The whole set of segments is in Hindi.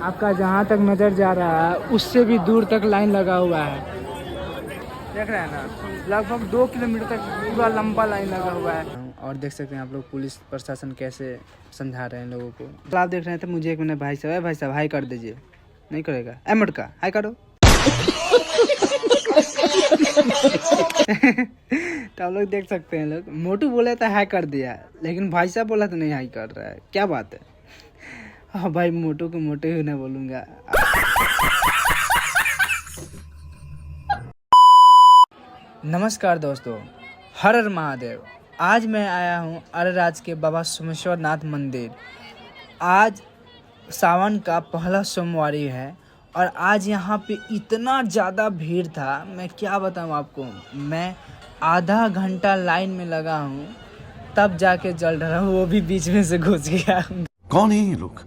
आपका जहाँ तक नज़र जा रहा है उससे भी दूर तक लाइन लगा हुआ है। देख रहे हैं ना, लगभग 2 किलोमीटर तक पूरा लंबा लाइन लगा हुआ है। और देख सकते हैं आप लोग पुलिस प्रशासन कैसे समझा रहे हैं लोगों को। तो आप देख रहे थे, मुझे एक मिनट भाई साहब हाई कर दीजिए। नहीं करेगा मटका हाई करो। तो आप लोग देख सकते हैं, लोग मोटू बोले तो हाई कर दिया, लेकिन भाई साहब बोला तो नहीं हाई कर रहा है। क्या बात है? हाँ भाई, मोटू को मोटू ही नहीं बोलूँगा। नमस्कार दोस्तों, हर हर महादेव। आज मैं आया हूँ अरेराज के बाबा सोमेश्वर नाथ मंदिर। आज सावन का पहला सोमवारी है और आज यहाँ पे इतना ज़्यादा भीड़ था, मैं क्या बताऊँ आपको। मैं आधा घंटा लाइन में लगा हूँ, तब जाके जल रहा हूँ, वो भी बीच में से घुस गया। कौन है ये लोग?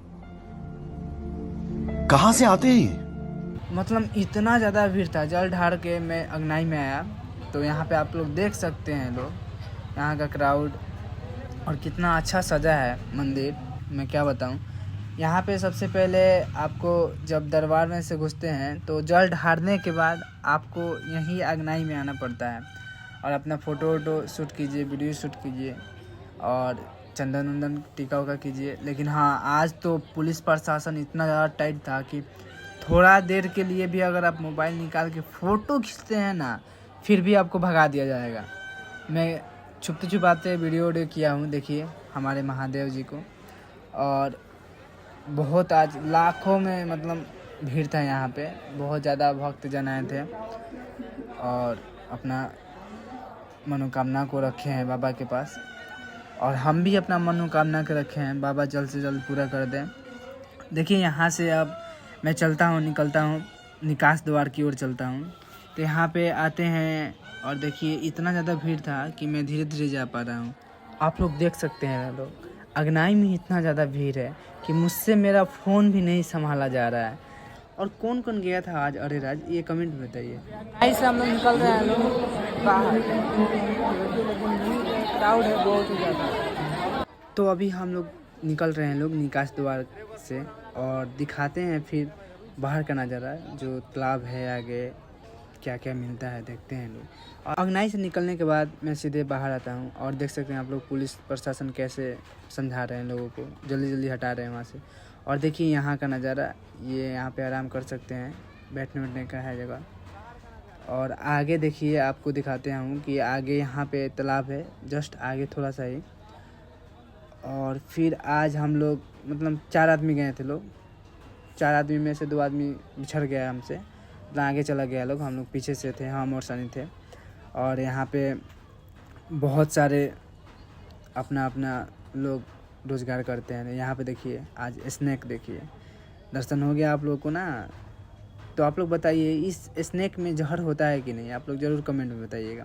कहाँ से आते हैं? मतलब इतना ज़्यादा भीड़ था। जल ढार के मैं अगनाई में आया तो यहाँ पे आप लोग देख सकते हैं, लोग यहाँ का क्राउड और कितना अच्छा सजा है मंदिर, मैं क्या बताऊँ। यहाँ पे सबसे पहले आपको जब दरबार में से घुसते हैं तो जल ढारने के बाद आपको यहीं अगनाई में आना पड़ता है और अपना फ़ोटो वोटो शूट कीजिए, वीडियो शूट कीजिए और चंदन वंदन टीका उका कीजिए। लेकिन हाँ, आज तो पुलिस प्रशासन इतना ज़्यादा टाइट था कि थोड़ा देर के लिए भी अगर आप मोबाइल निकाल के फ़ोटो खींचते हैं ना, फिर भी आपको भगा दिया जाएगा। मैं छुपते छुपाते वीडियो किया हूँ, देखिए हमारे महादेव जी को। और बहुत आज लाखों में मतलब भीड़ था यहाँ पे, बहुत ज़्यादा भक्तजन आए थे और अपना मनोकामना को रखे हैं बाबा के पास। और हम भी अपना मनोकामना के रखे हैं, बाबा जल्द से जल्द पूरा कर दें। देखिए यहाँ से अब मैं चलता हूँ, निकलता हूँ, निकास द्वार की ओर चलता हूँ। तो यहाँ पे आते हैं और देखिए इतना ज़्यादा भीड़ था कि मैं धीरे धीरे जा पा रहा हूँ। आप लोग देख सकते हैं, लोग अगनाई में इतना ज़्यादा भीड़ है कि मुझसे मेरा फ़ोन भी नहीं संभाला जा रहा है। और कौन कौन गया था आज अरेराज, ये कमेंट में बताइए। ऐसे हम लोग निकल रहे हैं, लोग बाहर, क्राउड है बहुत ही ज़्यादा। तो अभी हम लोग निकल रहे हैं, लोग निकास द्वार से, और दिखाते हैं फिर बाहर का नज़ारा, जो तालाब है आगे क्या क्या मिलता है, देखते हैं लोग। और अगनाई से निकलने के बाद मैं सीधे बाहर आता हूँ और देख सकते हैं आप लोग पुलिस प्रशासन कैसे समझा रहे हैं लोगों को, जल्दी जल्दी हटा रहे हैं वहाँ से। और देखिए यहाँ का नज़ारा, ये यहाँ पे आराम कर सकते हैं, बैठने बैठने का है जगह। और आगे देखिए, आपको दिखाते हूँ कि आगे यहाँ पे तालाब है, जस्ट आगे थोड़ा सा ही। और फिर आज हम लोग मतलब 4 आदमी गए थे, लोग 4 आदमी में से 2 आदमी बिछड़ गया हमसे, आगे चला गया लोग, हम लोग पीछे से थे, हम और सनी थे। और यहाँ पे बहुत सारे अपना अपना लोग रोज़गार करते हैं। यहाँ पे देखिए आज स्नैक, देखिए दर्शन हो गया आप लोग को ना। तो आप लोग बताइए, इस स्नैक में जहर होता है कि नहीं, आप लोग ज़रूर कमेंट में बताइएगा।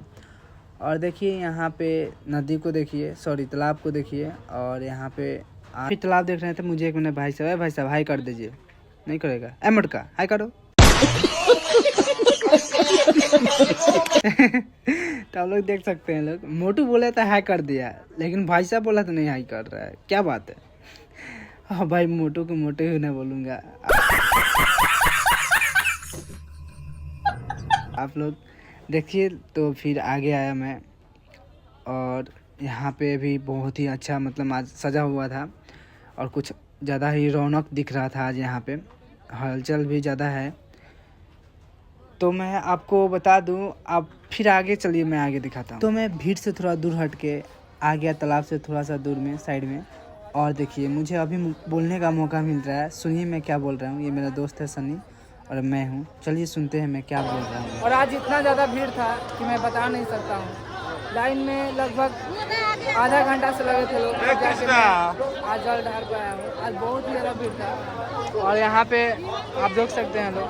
और देखिए यहाँ पे नदी को देखिए, सॉरी तालाब को देखिए। और यहाँ पे फिर तालाब देख रहे थे, मुझे एक मिनट भाई साहब हाई कर दीजिए। नहीं करेगा मटका हाई करो। तो आप लोग देख सकते हैं, लोग मोटू बोले तो हाई कर दिया, लेकिन भाई साहब बोला तो नहीं हाई कर रहा है। क्या बात है? हाँ भाई, मोटू को मोटू ही नहीं बोलूँगा। आप लोग देखिए। तो फिर आगे आया मैं और यहाँ पे भी बहुत ही अच्छा मतलब आज सजा हुआ था और कुछ ज़्यादा ही रौनक दिख रहा था आज। यहाँ पे हलचल भी ज़्यादा है। तो मैं आपको बता दूं, आप फिर आगे चलिए, मैं आगे दिखाता हूँ। तो मैं भीड़ से थोड़ा दूर हट के आ गया, तालाब से थोड़ा सा दूर में साइड में। और देखिए मुझे अभी बोलने का मौका मिल रहा है, सुनिए मैं क्या बोल रहा हूँ। ये मेरा दोस्त है सनी और मैं हूँ, चलिए सुनते हैं मैं क्या बोल रहा हूँ। और आज इतना ज़्यादा भीड़ था कि मैं बता नहीं सकता हूँ। लाइन में लगभग आधा घंटा से लगे थे लोग, आज जल ढार पे आया हूँ। आज बहुत ही ज़्यादा भीड़ था और यहाँ पे आप देख सकते हैं लोग।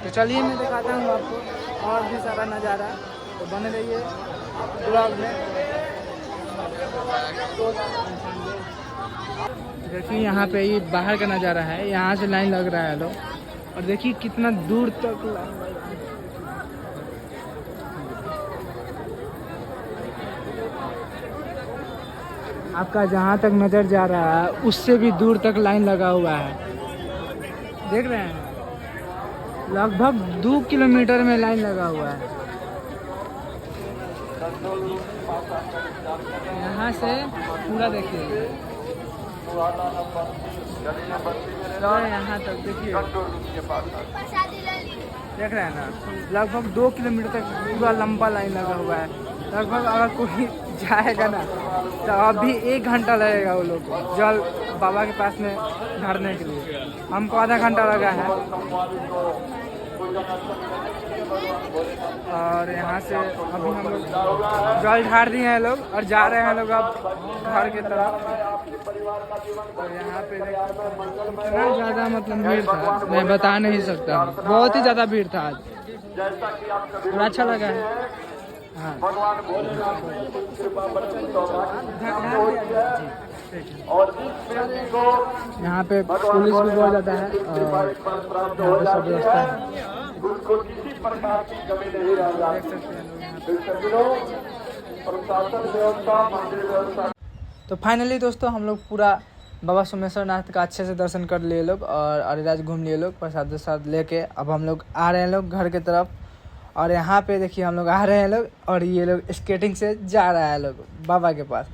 तो चलिए मैं दिखाता हूँ आपको और भी सारा नज़ारा, तो बने रहिए ब्लॉग में। देखिए यहाँ पे ये बाहर का नज़ारा है, यहाँ से लाइन लग रहा है लोग, और देखिए कितना दूर तक लाइन लग रहा है। आपका जहाँ तक नज़र जा रहा है उससे भी दूर तक लाइन लगा हुआ है, देख रहे हैं। लगभग 2 किलोमीटर में लाइन लगा हुआ है। यहाँ से पूरा देखिए, यहाँ तक देखिए, देख रहे हैं ना, लगभग 2 किलोमीटर तक पूरा लंबा लाइन लगा हुआ है। लगभग अगर कोई जाएगा ना तो अभी 1 घंटा लगेगा वो लोग जल बाबा के पास में ढारने के लिए। हमको आधा घंटा लगा है। और यहाँ से अभी हम लोग जल ढार दिए हैं लोग और जा रहे हैं लोग अब घर की तरफ। तो यहाँ पे इतना ज़्यादा मतलब भीड़ था, मैं बता नहीं सकता, बहुत ही ज़्यादा भीड़ था आज। बड़ा अच्छा लगा है। हाँ, यहाँ पे पुलिस भी बहुत ज़्यादा है और यहाँ पे सब व्यवस्था है। उसको किसी प्रकार की कमी नहीं रह जाती। प्रशासन व्यवस्था, मंदिर व्यवस्था। तो फाइनली दोस्तों हम लोग पूरा बाबा सोमेश्वर नाथ का अच्छे से दर्शन कर लिए लोग और अरेराज घूम लिए लोग, प्रसाद वसाद लेके अब हम लोग आ रहे हैं लोग घर की तरफ। और यहाँ पे देखिए हम लोग आ रहे हैं लोग और ये लोग स्केटिंग से जा रहा है लोग बाबा के पास।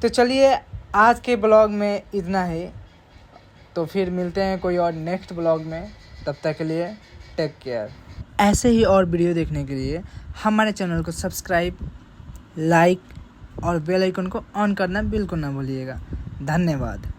तो चलिए आज के ब्लॉग में इतना ही, तो फिर मिलते हैं कोई और नेक्स्ट ब्लॉग में। तब तक के लिए टेक केयर। ऐसे ही और वीडियो देखने के लिए हमारे चैनल को सब्सक्राइब, लाइक और बेल आइकन को ऑन करना बिल्कुल ना भूलिएगा। धन्यवाद।